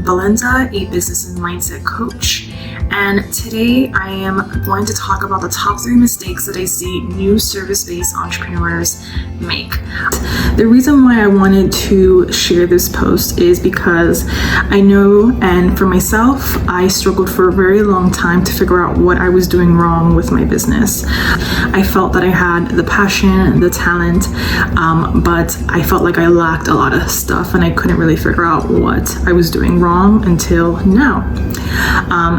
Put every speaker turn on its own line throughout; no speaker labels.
Belinda, a business and mindset coach, and today I am going to talk about the top 3 mistakes that I see new service-based entrepreneurs make. The reason why I wanted to share this post is because I know, and for myself, I struggled for a very long time to figure out what I was doing wrong with my business. I felt that I had the passion, the talent, but I felt like I lacked a lot of stuff and I couldn't really figure out what I was doing wrong until now.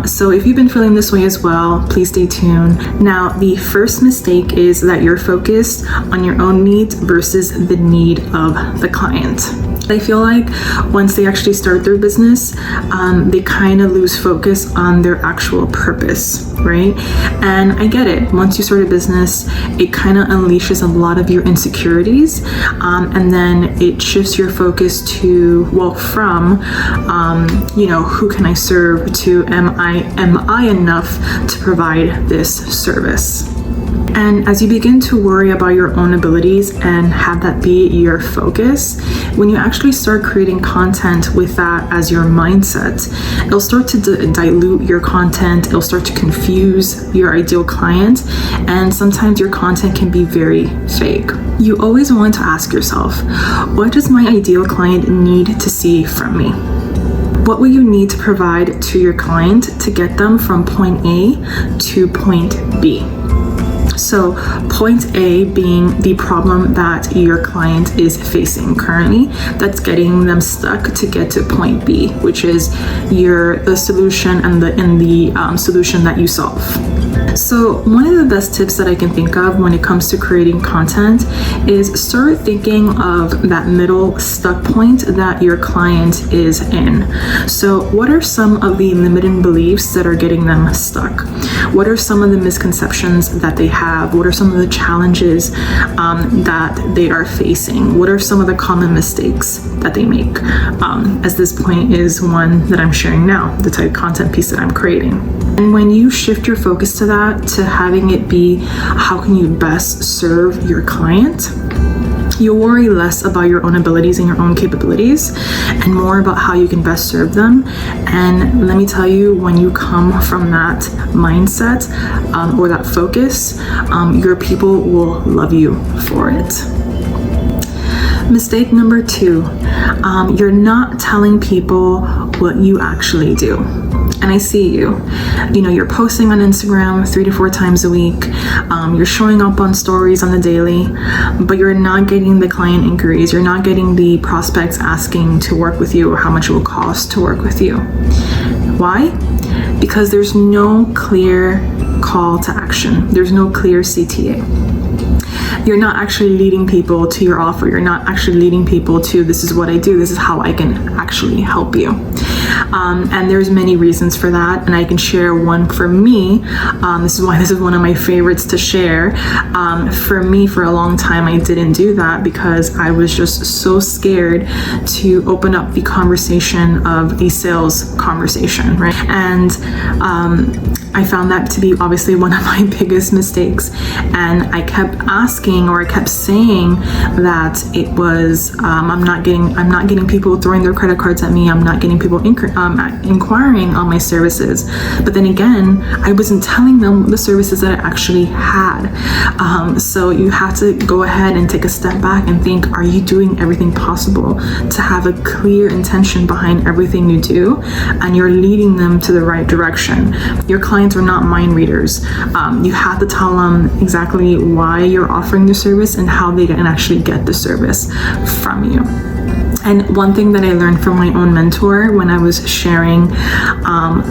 So if you've been feeling this way as well, please stay tuned. Now, the first mistake is that you're focused on your own needs versus the need of the client. I feel like once they actually start their business, they kind of lose focus on their actual purpose, right? And I get it. Once you start a business, it kind of unleashes a lot of your insecurities, and then it shifts your focus to, from who can I serve, to am I enough to provide this service? And as you begin to worry about your own abilities and have that be your focus, when you actually start creating content with that as your mindset, it'll start to dilute your content, it'll start to confuse your ideal client, and sometimes your content can be very fake. You always want to ask yourself, what does my ideal client need to see from me? What will you need to provide to your client to get them from point A to point B? So point A being the problem that your client is facing currently that's getting them stuck to get to point B, which is the solution and the solution that you solve. So one of the best tips that I can think of when it comes to creating content is start thinking of that middle stuck point that your client is in. So what are some of the limiting beliefs that are getting them stuck? What are some of the misconceptions that they have? What are some of the challenges that they are facing? What are some of the common mistakes that they make? As this point is one that I'm sharing now, the type of content piece that I'm creating. And when you shift your focus to that, to having it be how can you best serve your client, you'll worry less about your own abilities and your own capabilities and more about how you can best serve them. And let me tell you, when you come from that mindset or that focus, your people will love you for it. Mistake number 2, you're not telling people what you actually do. And I see you're posting on Instagram 3 to 4 times a week. You're showing up on stories on the daily, but you're not getting the client inquiries. You're not getting the prospects asking to work with you or how much it will cost to work with you. Why? Because there's no clear call to action. There's no clear CTA. You're not actually leading people to your offer. You're not actually leading people to, this is what I do, this is how I can actually help you. And there's many reasons for that, and I can share one for me. This is why this is one of my favorites to share. For me, for a long time, I didn't do that because I was just so scared to open up the conversation of a sales conversation, right? And I found that to be obviously one of my biggest mistakes. And I kept asking, or I kept saying that it was, I'm not getting people throwing their credit cards at me. I'm not getting people inquiring on my services. But then again, I wasn't telling them the services that I actually had. So you have to go ahead and take a step back and think, are you doing everything possible to have a clear intention behind everything you do? And you're leading them to the right direction. Your clients are not mind readers. You have to tell them exactly why you're offering the service and how they can actually get the service from you. And one thing that I learned from my own mentor when I was sharing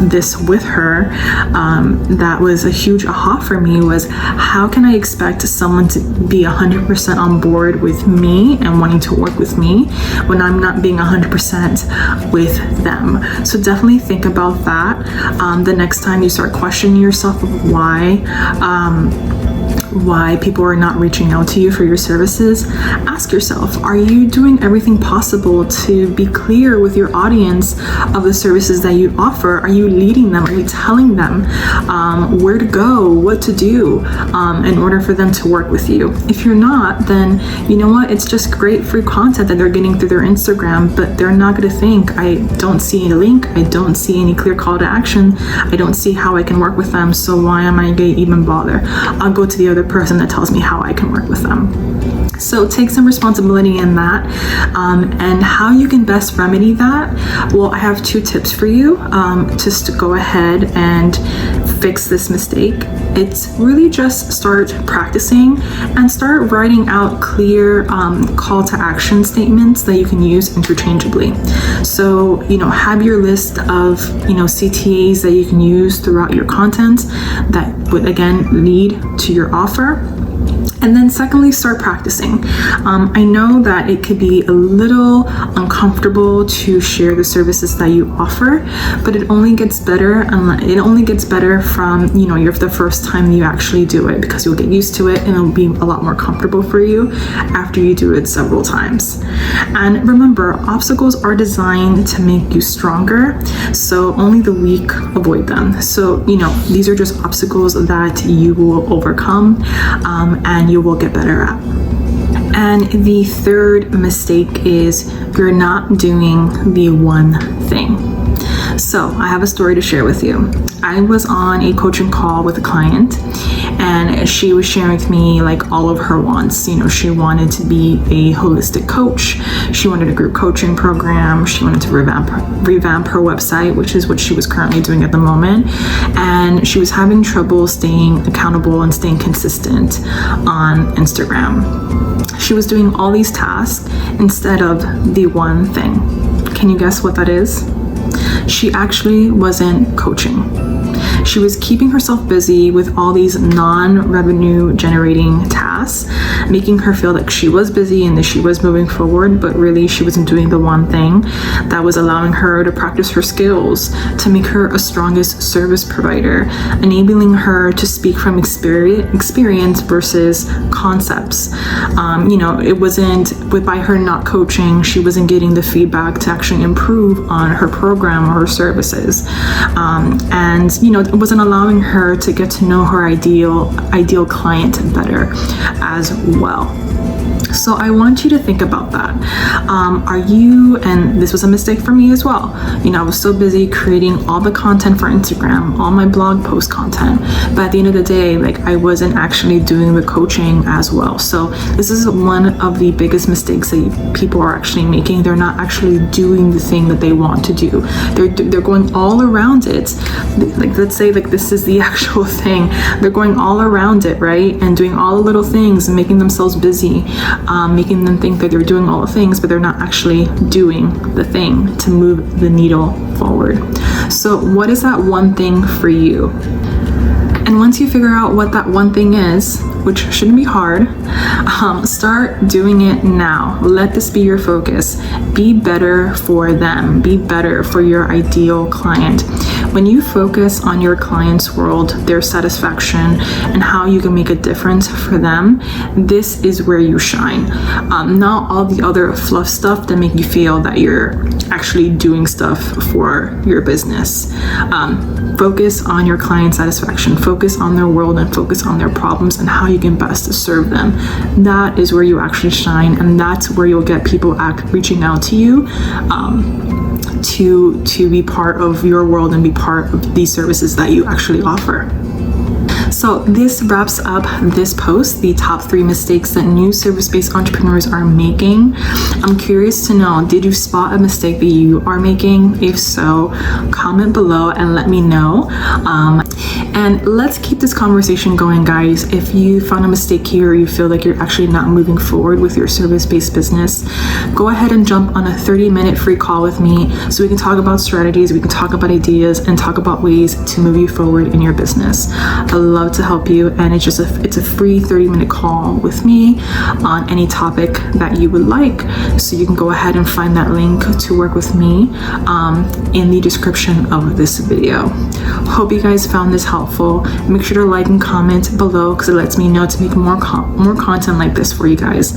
this with her, that was a huge aha for me, was how can I expect someone to be 100% on board with me and wanting to work with me when I'm not being 100% with them? So definitely think about that the next time you start questioning yourself of why why people are not reaching out to you for your services, ask yourself, are you doing everything possible to be clear with your audience of the services that you offer? Are you leading them? Are you telling them where to go, what to do in order for them to work with you? If you're not, then you know what? It's just great free content that they're getting through their Instagram, but they're not going to think, I don't see any link, I don't see any clear call to action, I don't see how I can work with them, so why am I going to even bother? I'll go to the other person that tells me how I can work with them. So take some responsibility in that, and how you can best remedy that. Well, I have 2 tips for you just to go ahead and fix this mistake. It's really just start practicing and start writing out clear call to action statements that you can use interchangeably. So, have your list of, CTAs that you can use throughout your content that would again lead to your offer. And then secondly, start practicing. I know that it could be a little uncomfortable to share the services that you offer, but it only gets better from, the first time you actually do it, because you'll get used to it and it'll be a lot more comfortable for you after you do it several times. And remember, obstacles are designed to make you stronger, so only the weak avoid them. So, these are just obstacles that you will overcome, and you will get better at. And the third mistake is you're not doing the one thing. So I have a story to share with you. I was on a coaching call with a client, and she was sharing with me all of her wants. She wanted to be a holistic coach. She wanted a group coaching program. She wanted to revamp her website, which is what she was currently doing at the moment. And she was having trouble staying accountable and staying consistent on Instagram. She was doing all these tasks instead of the one thing. Can you guess what that is? She actually wasn't coaching. She was keeping herself busy with all these non-revenue generating tasks, making her feel like she was busy and that she was moving forward, but really she wasn't doing the one thing that was allowing her to practice her skills, to make her a strongest service provider, enabling her to speak from experience versus concepts. It wasn't, by her not coaching, she wasn't getting the feedback to actually improve on her program or her services. It wasn't allowing her to get to know her ideal client better as well. So I want you to think about that. And this was a mistake for me as well. I was so busy creating all the content for Instagram, all my blog post content, but at the end of the day, I wasn't actually doing the coaching as well. So this is one of the biggest mistakes that people are actually making. They're not actually doing the thing that they want to do. They're going all around it. Let's say this is the actual thing. They're going all around it, right? And doing all the little things and making themselves busy. Making them think that they're doing all the things, but they're not actually doing the thing to move the needle forward. So what is that one thing for you? And once you figure out what that one thing is, which shouldn't be hard, start doing it now. Let this be your focus. Be better for them. Be better for your ideal client. When you focus on your client's world, their satisfaction, and how you can make a difference for them, this is where you shine. Not all the other fluff stuff that make you feel that you're actually doing stuff for your business. Focus on your client satisfaction, focus on their world, and focus on their problems and how you can best serve them. That is where you actually shine, and that's where you'll get people reaching out to you to be part of your world and be part of these services that you actually offer. So this wraps up this post, the top 3 mistakes that new service-based entrepreneurs are making. I'm curious to know, did you spot a mistake that you are making? If so, comment below and let me know. And let's keep this conversation going, guys. If you found a mistake here, or you feel like you're actually not moving forward with your service-based business, go ahead and jump on a 30-minute free call with me so we can talk about strategies, we can talk about ideas, and talk about ways to move you forward in your business. I love love to help you, and it's a free 30-minute call with me on any topic that you would like. So you can go ahead and find that link to work with me in the description of this video. Hope you guys found this helpful. Make sure to like and comment below because it lets me know to make more content like this for you guys.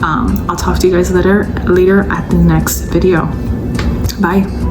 I'll talk to you guys later at the next video. Bye.